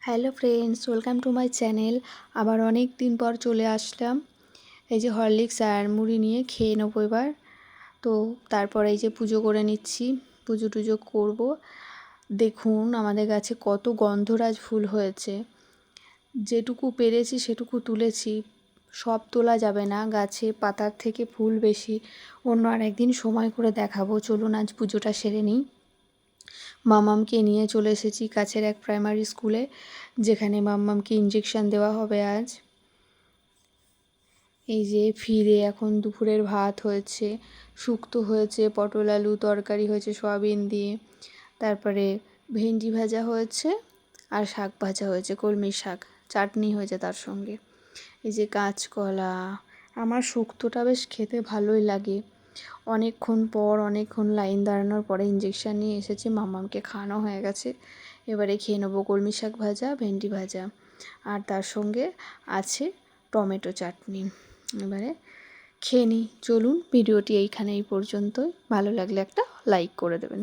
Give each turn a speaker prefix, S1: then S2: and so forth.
S1: Hello friends, welcome to my channel. আবার অনেক দিন পর চলে আসলাম। এই যে হরলিক্স আর মুড়ি নিয়ে খেয়ে নেবো এবার। তো তারপর এই যে পুজো করে নিচ্ছি, পুজো টুজো করবো। দেখুন আমাদের গাছে কত গন্ধরাজ ফুল হয়েছে। যেটুকু পেরেছি সেটুকু তুলেছি, সব তোলা যাবে না, গাছে পাতার থেকে ফুল বেশি। অন্য আর একদিন সময় করে দেখাবো। চলুন আজ পুজোটা সেরে নিই। মামামকে নিয়ে চলে এসেছি কাছের এক প্রাইমারি স্কুলে, যেখানে মাম্মামকে ইঞ্জেকশন দেওয়া হবে আজ। এই যে ফিরে এখন দুপুরের ভাত হয়েছে, শুক্তো হয়েছে, পটল আলু তরকারি হয়েছে সয়াবিন দিয়ে, তারপরে ভেন্ডি ভাজা হয়েছে আর শাক ভাজা হয়েছে, কলমির শাক, চাটনি হয়েছে তার সঙ্গে। এই যে কাঁচকলা। আমার শুক্তোটা বেশ খেতে ভালোই লাগে। অনেকক্ষণ লাইন দাঁড়ানোর পরে ইঞ্জেকশান নিয়ে এসেছি, মাম্মামকে খাওয়ানো হয়ে গেছে। এবারে খেয়ে নেবো কলমি শাক ভাজা, ভেন্ডি ভাজা, আর তার সঙ্গে আছে টমেটো চাটনি। এবারে খেয়ে নিই। চলুন, ভিডিওটি এই পর্যন্তই। ভালো লাগলে একটা লাইক করে দেবেন।